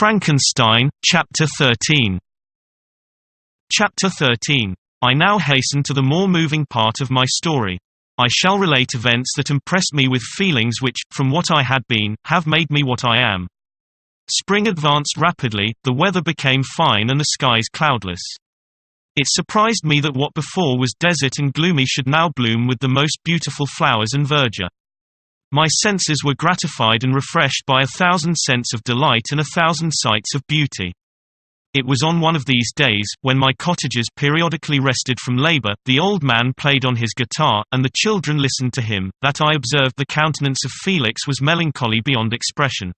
Frankenstein, Chapter 13. Chapter 13. I now hasten to the more moving part of my story. I shall relate events that impressed me with feelings which, from what I had been, have made me what I am. Spring advanced rapidly, the weather became fine and the skies cloudless. It surprised me that what before was desert and gloomy should now bloom with the most beautiful flowers and verdure. My senses were gratified and refreshed by 1,000 scents of delight and 1,000 sights of beauty. It was on one of these days, when my cottagers periodically rested from labor, the old man played on his guitar, and the children listened to him, that I observed the countenance of Felix was melancholy beyond expression.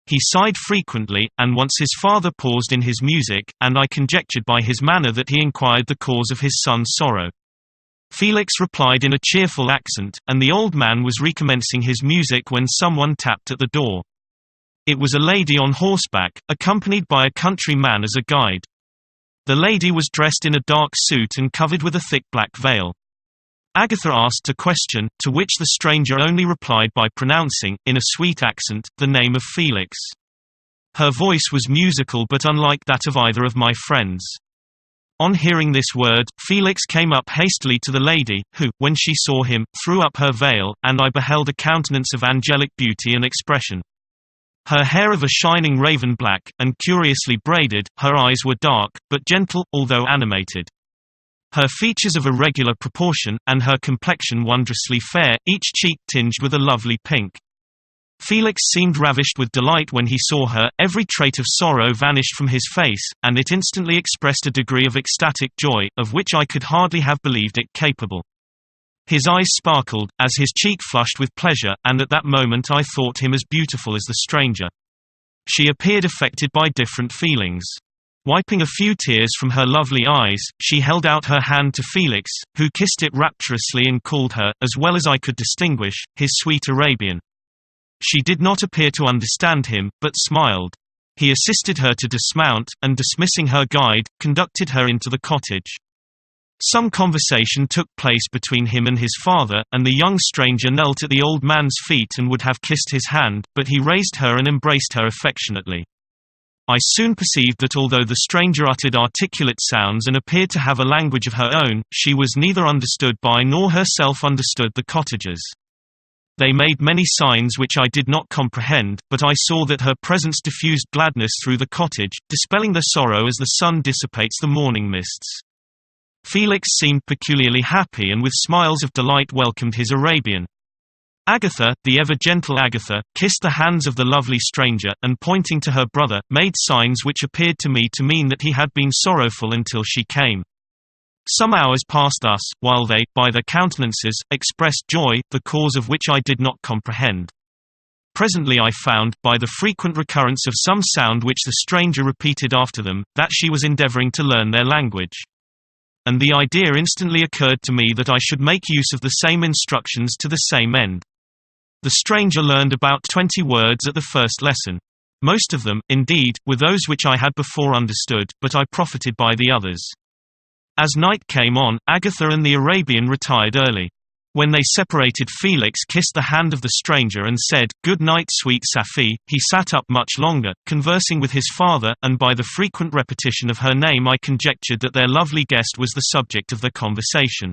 He sighed frequently, and once his father paused in his music, and I conjectured by his manner that he inquired the cause of his son's sorrow. Felix replied in a cheerful accent, and the old man was recommencing his music when someone tapped at the door. It was a lady on horseback, accompanied by a country man as a guide. The lady was dressed in a dark suit and covered with a thick black veil. Agatha asked a question, to which the stranger only replied by pronouncing, in a sweet accent, the name of Felix. Her voice was musical but unlike that of either of my friends. On hearing this word, Felix came up hastily to the lady, who, when she saw him, threw up her veil, and I beheld a countenance of angelic beauty and expression. Her hair of a shining raven black, and curiously braided, her eyes were dark, but gentle, although animated. Her features of irregular proportion, and her complexion wondrously fair, each cheek tinged with a lovely pink. Felix seemed ravished with delight when he saw her, every trait of sorrow vanished from his face, and it instantly expressed a degree of ecstatic joy, of which I could hardly have believed it capable. His eyes sparkled, as his cheek flushed with pleasure, and at that moment I thought him as beautiful as the stranger. She appeared affected by different feelings. Wiping a few tears from her lovely eyes, she held out her hand to Felix, who kissed it rapturously and called her, as well as I could distinguish, his sweet Arabian. She did not appear to understand him, but smiled. He assisted her to dismount, and dismissing her guide, conducted her into the cottage. Some conversation took place between him and his father, and the young stranger knelt at the old man's feet and would have kissed his hand, but he raised her and embraced her affectionately. I soon perceived that although the stranger uttered articulate sounds and appeared to have a language of her own, she was neither understood by nor herself understood the cottagers. They made many signs which I did not comprehend, but I saw that her presence diffused gladness through the cottage, dispelling their sorrow as the sun dissipates the morning mists. Felix seemed peculiarly happy and with smiles of delight welcomed his Arabian. Agatha, the ever-gentle Agatha, kissed the hands of the lovely stranger, and pointing to her brother, made signs which appeared to me to mean that he had been sorrowful until she came. Some hours passed thus, while they, by their countenances, expressed joy, the cause of which I did not comprehend. Presently I found, by the frequent recurrence of some sound which the stranger repeated after them, that she was endeavoring to learn their language. And the idea instantly occurred to me that I should make use of the same instructions to the same end. The stranger learned about 20 words at the first lesson. Most of them, indeed, were those which I had before understood, but I profited by the others. As night came on, Agatha and the Arabian retired early. When they separated, Felix kissed the hand of the stranger and said, "Good night, sweet Safi." He sat up much longer, conversing with his father, and by the frequent repetition of her name I conjectured that their lovely guest was the subject of their conversation.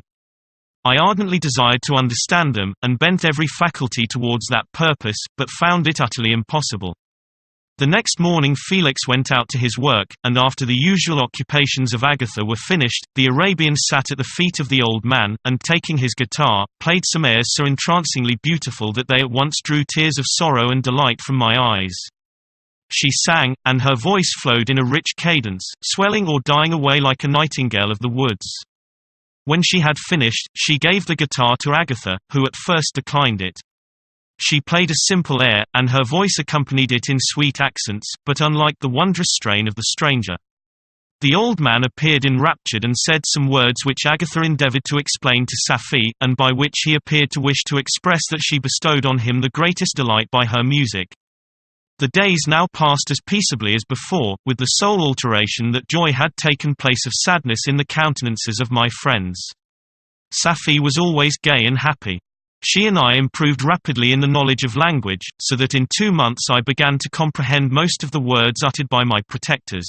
I ardently desired to understand them, and bent every faculty towards that purpose, but found it utterly impossible. The next morning Felix went out to his work, and after the usual occupations of Agatha were finished, the Arabian sat at the feet of the old man, and taking his guitar, played some airs so entrancingly beautiful that they at once drew tears of sorrow and delight from my eyes. She sang, and her voice flowed in a rich cadence, swelling or dying away like a nightingale of the woods. When she had finished, she gave the guitar to Agatha, who at first declined it. She played a simple air, and her voice accompanied it in sweet accents, but unlike the wondrous strain of the stranger. The old man appeared enraptured and said some words which Agatha endeavored to explain to Safi, and by which he appeared to wish to express that she bestowed on him the greatest delight by her music. The days now passed as peaceably as before, with the sole alteration that joy had taken place of sadness in the countenances of my friends. Safi was always gay and happy. She and I improved rapidly in the knowledge of language, so that in 2 months I began to comprehend most of the words uttered by my protectors.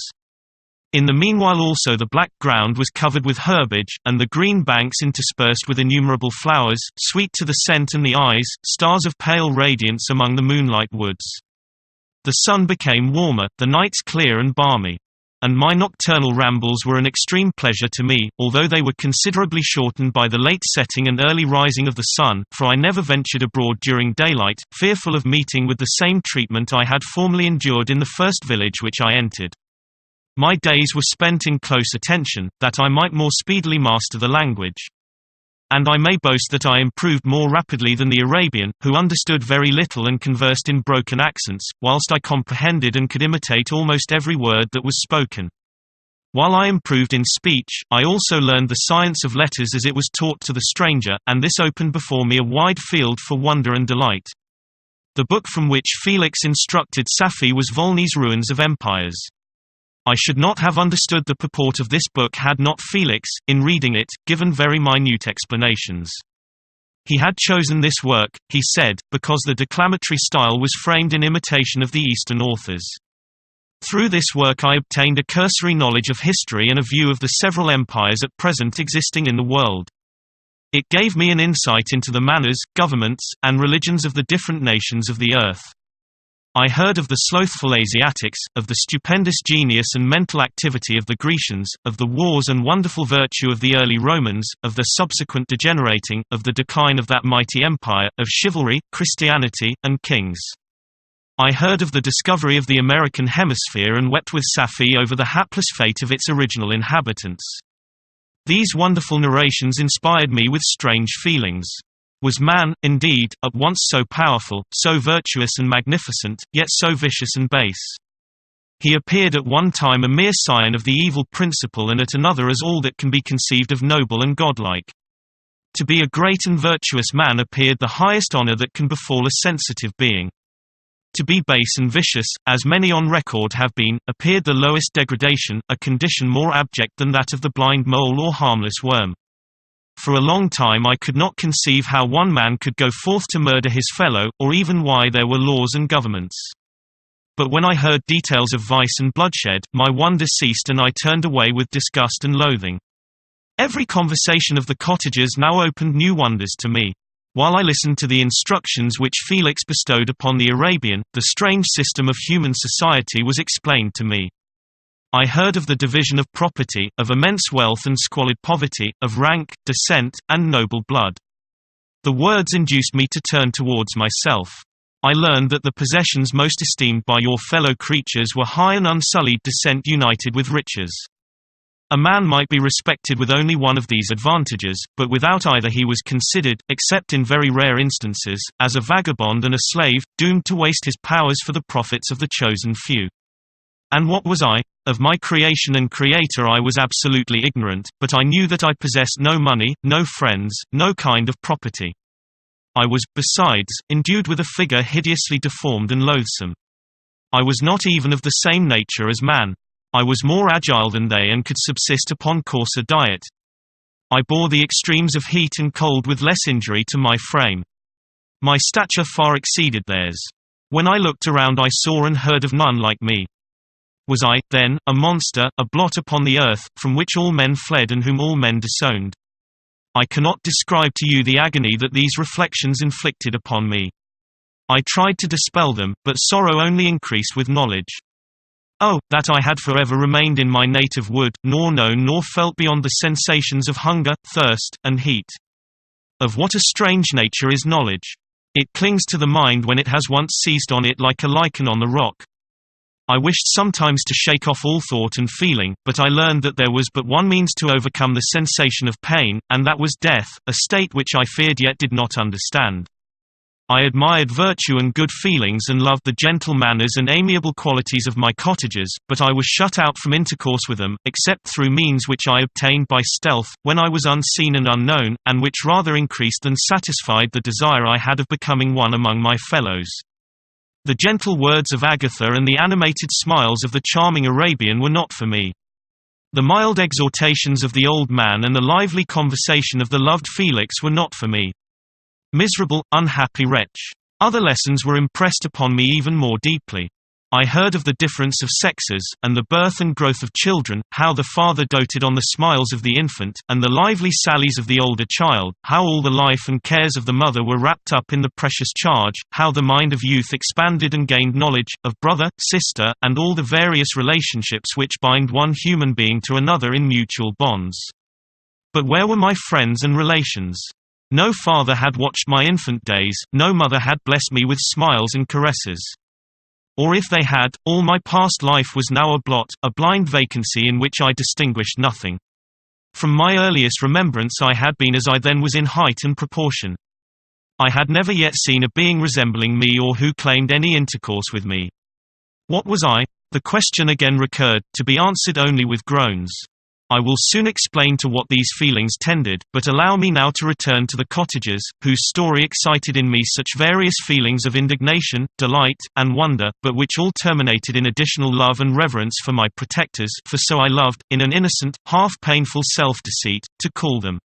In the meanwhile also the black ground was covered with herbage, and the green banks interspersed with innumerable flowers, sweet to the scent and the eyes, stars of pale radiance among the moonlight woods. The sun became warmer, the nights clear and balmy. And my nocturnal rambles were an extreme pleasure to me, although they were considerably shortened by the late setting and early rising of the sun, for I never ventured abroad during daylight, fearful of meeting with the same treatment I had formerly endured in the first village which I entered. My days were spent in close attention, that I might more speedily master the language. And I may boast that I improved more rapidly than the Arabian, who understood very little and conversed in broken accents, whilst I comprehended and could imitate almost every word that was spoken. While I improved in speech, I also learned the science of letters as it was taught to the stranger, and this opened before me a wide field for wonder and delight. The book from which Felix instructed Safie was Volney's Ruins of Empires. I should not have understood the purport of this book had not Felix, in reading it, given very minute explanations. He had chosen this work, he said, because the declamatory style was framed in imitation of the Eastern authors. Through this work I obtained a cursory knowledge of history and a view of the several empires at present existing in the world. It gave me an insight into the manners, governments, and religions of the different nations of the earth. I heard of the slothful Asiatics, of the stupendous genius and mental activity of the Grecians, of the wars and wonderful virtue of the early Romans, of their subsequent degenerating, of the decline of that mighty empire, of chivalry, Christianity, and kings. I heard of the discovery of the American hemisphere and wept with Safie over the hapless fate of its original inhabitants. These wonderful narrations inspired me with strange feelings. Was man, indeed, at once so powerful, so virtuous and magnificent, yet so vicious and base? He appeared at one time a mere scion of the evil principle and at another as all that can be conceived of noble and godlike. To be a great and virtuous man appeared the highest honor that can befall a sensitive being. To be base and vicious, as many on record have been, appeared the lowest degradation, a condition more abject than that of the blind mole or harmless worm. For a long time I could not conceive how one man could go forth to murder his fellow, or even why there were laws and governments. But when I heard details of vice and bloodshed, my wonder ceased and I turned away with disgust and loathing. Every conversation of the cottagers now opened new wonders to me. While I listened to the instructions which Felix bestowed upon the Arabian, the strange system of human society was explained to me. I heard of the division of property, of immense wealth and squalid poverty, of rank, descent, and noble blood. The words induced me to turn towards myself. I learned that the possessions most esteemed by your fellow creatures were high and unsullied descent united with riches. A man might be respected with only one of these advantages, but without either he was considered, except in very rare instances, as a vagabond and a slave, doomed to waste his powers for the profits of the chosen few. And what was I? Of my creation and creator I was absolutely ignorant, but I knew that I possessed no money, no friends, no kind of property. I was, besides, endued with a figure hideously deformed and loathsome. I was not even of the same nature as man. I was more agile than they and could subsist upon coarser diet. I bore the extremes of heat and cold with less injury to my frame. My stature far exceeded theirs. When I looked around I saw and heard of none like me. Was I, then, a monster, a blot upon the earth, from which all men fled and whom all men disowned? I cannot describe to you the agony that these reflections inflicted upon me. I tried to dispel them, but sorrow only increased with knowledge. Oh, that I had forever remained in my native wood, nor known nor felt beyond the sensations of hunger, thirst, and heat. Of what a strange nature is knowledge! It clings to the mind when it has once seized on it like a lichen on the rock. I wished sometimes to shake off all thought and feeling, but I learned that there was but one means to overcome the sensation of pain, and that was death, a state which I feared yet did not understand. I admired virtue and good feelings and loved the gentle manners and amiable qualities of my cottagers, but I was shut out from intercourse with them, except through means which I obtained by stealth, when I was unseen and unknown, and which rather increased than satisfied the desire I had of becoming one among my fellows. The gentle words of Agatha and the animated smiles of the charming Arabian were not for me. The mild exhortations of the old man and the lively conversation of the loved Felix were not for me. Miserable, unhappy wretch. Other lessons were impressed upon me even more deeply. I heard of the difference of sexes, and the birth and growth of children, how the father doted on the smiles of the infant, and the lively sallies of the older child, how all the life and cares of the mother were wrapped up in the precious charge, how the mind of youth expanded and gained knowledge, of brother, sister, and all the various relationships which bind one human being to another in mutual bonds. But where were my friends and relations? No father had watched my infant days, no mother had blessed me with smiles and caresses. Or if they had, all my past life was now a blot, a blind vacancy in which I distinguished nothing. From my earliest remembrance I had been as I then was in height and proportion. I had never yet seen a being resembling me or who claimed any intercourse with me. What was I? The question again recurred, to be answered only with groans. I will soon explain to what these feelings tended, but allow me now to return to the cottagers, whose story excited in me such various feelings of indignation, delight, and wonder, but which all terminated in additional love and reverence for my protectors, for so I loved, in an innocent, half-painful self-deceit, to call them.